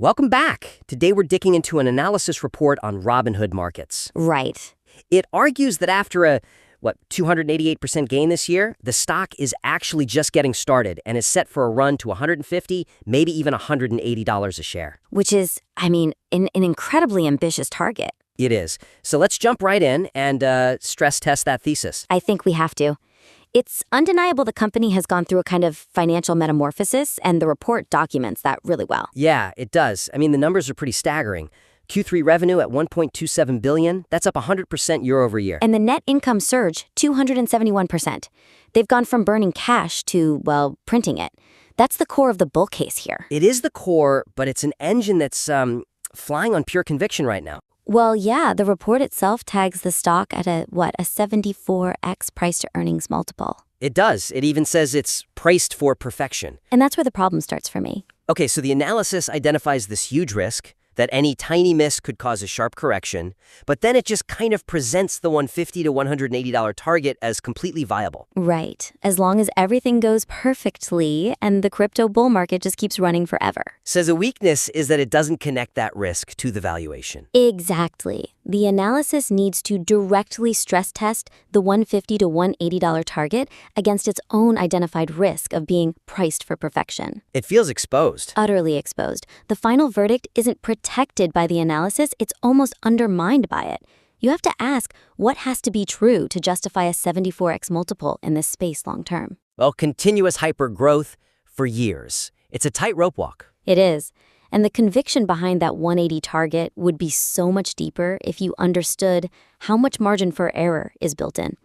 Welcome back. Today we're digging into an analysis report on Robinhood markets. Right. It argues that after a, 288% gain this year, the stock is actually just getting started and is set for a run to $150, maybe even $180 a share. Which is, an incredibly ambitious target. It is. So let's jump right in and stress test that thesis. I think we have to. It's undeniable the company has gone through a kind of financial metamorphosis, and the report documents that really well. Yeah, it does. The numbers are pretty staggering. Q3 revenue at $1.27 billion, that's up 100% year over year. And the net income surge, 271%. They've gone from burning cash to, printing it. That's the core of the bull case here. It is the core, but it's an engine that's flying on pure conviction right now. Well, yeah, the report itself tags the stock at a 74x price-to-earnings multiple. It does. It even says it's priced for perfection. And that's where the problem starts for me. Okay, so the analysis identifies this huge risk, that any tiny miss could cause a sharp correction, but then it just kind of presents the $150 to $180 target as completely viable. Right. As long as everything goes perfectly and the crypto bull market just keeps running forever. Says a weakness is that it doesn't connect that risk to the valuation. Exactly. The analysis needs to directly stress test the $150 to $180 target against its own identified risk of being priced for perfection. It feels exposed. Utterly exposed. The final verdict isn't protected by the analysis, it's almost undermined by it. You have to ask, what has to be true to justify a 74x multiple in this space long term? Well, continuous hyper growth for years. It's a tightrope walk. It is. And the conviction behind that 180 target would be so much deeper if you understood how much margin for error is built in.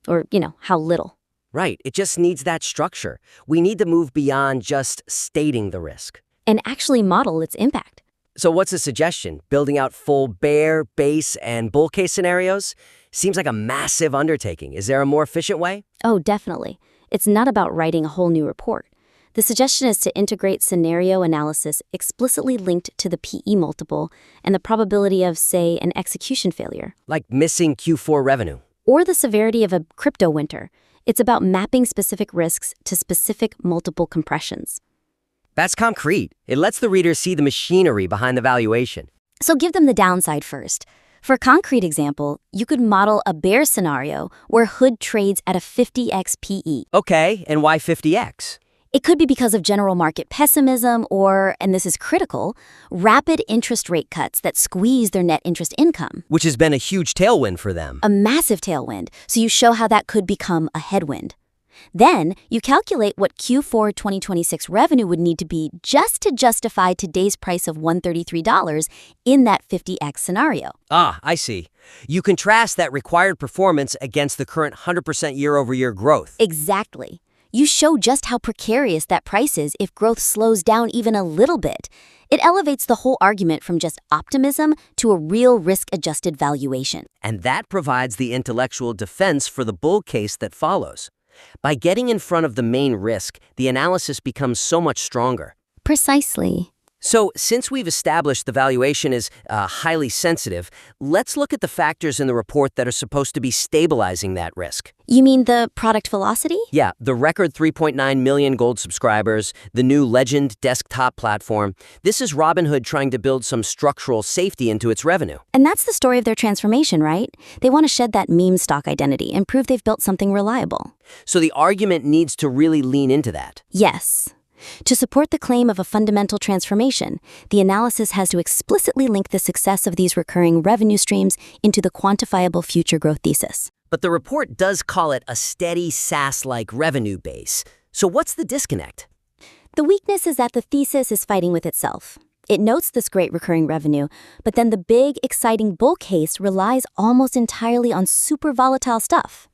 Or, how little. Right. It just needs that structure. We need to move beyond just stating the risk. And actually model its impact. So what's the suggestion? Building out full bear, base, and bull case scenarios? Seems like a massive undertaking. Is there a more efficient way? Oh, definitely. It's not about writing a whole new report. The suggestion is to integrate scenario analysis explicitly linked to the PE multiple and the probability of, say, an execution failure. Like missing Q4 revenue. Or the severity of a crypto winter. It's about mapping specific risks to specific multiple compressions. That's concrete. It lets the reader see the machinery behind the valuation. So give them the downside first. For a concrete example, you could model a bear scenario where Hood trades at a 50x PE. Okay, and why 50x? It could be because of general market pessimism or, and this is critical, rapid interest rate cuts that squeeze their net interest income. Which has been a huge tailwind for them. A massive tailwind, so you show how that could become a headwind. Then, you calculate what Q4 2026 revenue would need to be just to justify today's price of $133 in that 50x scenario. Ah, I see. You contrast that required performance against the current 100% year-over-year growth. Exactly. You show just how precarious that price is if growth slows down even a little bit. It elevates the whole argument from just optimism to a real risk-adjusted valuation. And that provides the intellectual defense for the bull case that follows. By getting in front of the main risk, the analysis becomes so much stronger. Precisely. So, since we've established the valuation is highly sensitive, let's look at the factors in the report that are supposed to be stabilizing that risk. You mean the product velocity? Yeah, the record 3.9 million gold subscribers, the new Legend desktop platform. This is Robinhood trying to build some structural safety into its revenue. And that's the story of their transformation, right? They want to shed that meme stock identity and prove they've built something reliable. So the argument needs to really lean into that. Yes. To support the claim of a fundamental transformation, the analysis has to explicitly link the success of these recurring revenue streams into the quantifiable future growth thesis. But the report does call it a steady SaaS-like revenue base. So what's the disconnect? The weakness is that the thesis is fighting with itself. It notes this great recurring revenue, but then the big, exciting bull case relies almost entirely on super volatile stuff.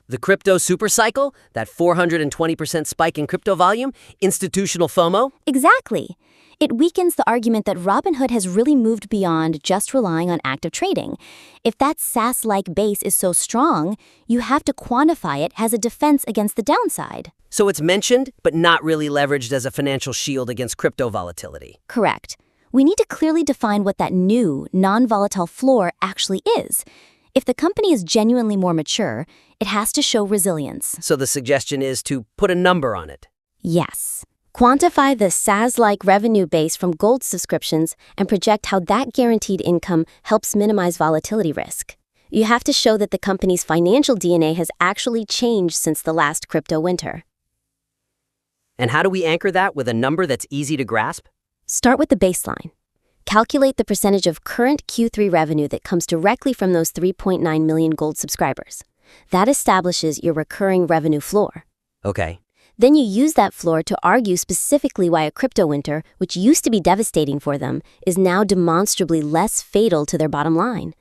The crypto supercycle, that 420% spike in crypto volume, institutional FOMO? Exactly. It weakens the argument that Robinhood has really moved beyond just relying on active trading. If that SaaS-like base is so strong, you have to quantify it as a defense against the downside. So it's mentioned, but not really leveraged as a financial shield against crypto volatility. Correct. We need to clearly define what that new, non-volatile floor actually is. If the company is genuinely more mature, it has to show resilience. So the suggestion is to put a number on it. Yes. Quantify the SaaS-like revenue base from gold subscriptions and project how that guaranteed income helps minimize volatility risk. You have to show that the company's financial DNA has actually changed since the last crypto winter. And how do we anchor that with a number that's easy to grasp? Start with the baseline. Calculate the percentage of current Q3 revenue that comes directly from those 3.9 million gold subscribers. That establishes your recurring revenue floor. Okay. Then you use that floor to argue specifically why a crypto winter, which used to be devastating for them, is now demonstrably less fatal to their bottom line.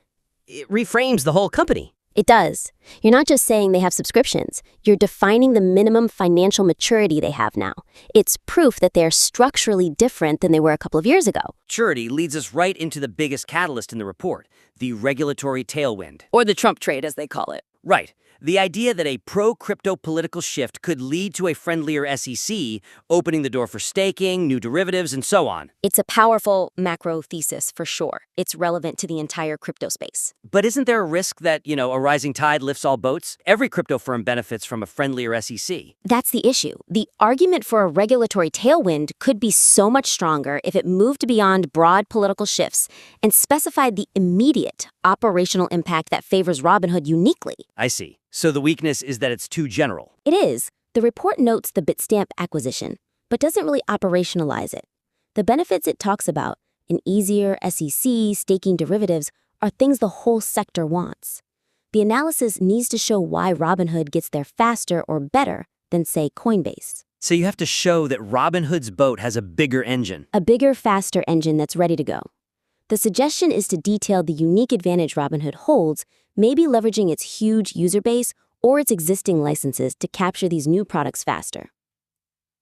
It reframes the whole company. It does. You're not just saying they have subscriptions. You're defining the minimum financial maturity they have now. It's proof that they're structurally different than they were a couple of years ago. Maturity leads us right into the biggest catalyst in the report, the regulatory tailwind. Or the Trump trade, as they call it. Right. The idea that a pro-crypto political shift could lead to a friendlier SEC, opening the door for staking, new derivatives, and so on. It's a powerful macro thesis for sure. It's relevant to the entire crypto space. But isn't there a risk that, a rising tide lifts all boats? Every crypto firm benefits from a friendlier SEC. That's the issue. The argument for a regulatory tailwind could be so much stronger if it moved beyond broad political shifts and specified the immediate operational impact that favors Robinhood uniquely. I see. So the weakness is that it's too general. It is. The report notes the Bitstamp acquisition, but doesn't really operationalize it. The benefits it talks about, an easier SEC, staking derivatives, are things the whole sector wants. The analysis needs to show why Robinhood gets there faster or better than, say, Coinbase. So you have to show that Robinhood's boat has a bigger engine. A bigger, faster engine that's ready to go. The suggestion is to detail the unique advantage Robinhood holds, maybe leveraging its huge user base or its existing licenses to capture these new products faster.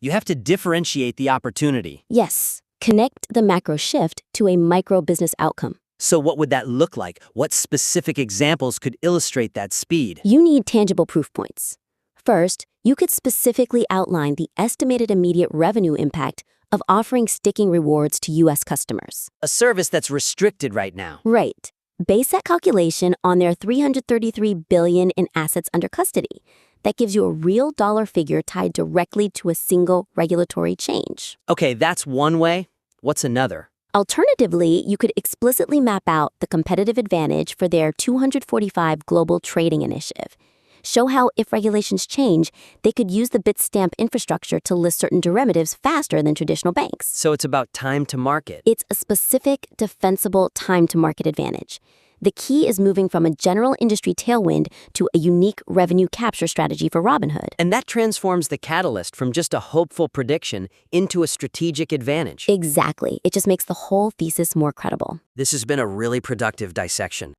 You have to differentiate the opportunity. Yes, connect the macro shift to a micro business outcome. So what would that look like? What specific examples could illustrate that speed? You need tangible proof points. First, you could specifically outline the estimated immediate revenue impact of offering staking rewards to U.S. customers. A service that's restricted right now. Right. Base that calculation on their $333 billion in assets under custody. That gives you a real dollar figure tied directly to a single regulatory change. Okay, that's one way. What's another? Alternatively, you could explicitly map out the competitive advantage for their 245 global trading initiative. Show how, if regulations change, they could use the Bitstamp infrastructure to list certain derivatives faster than traditional banks. So it's about time to market. It's a specific, defensible time-to-market advantage. The key is moving from a general industry tailwind to a unique revenue capture strategy for Robinhood. And that transforms the catalyst from just a hopeful prediction into a strategic advantage. Exactly. It just makes the whole thesis more credible. This has been a really productive dissection.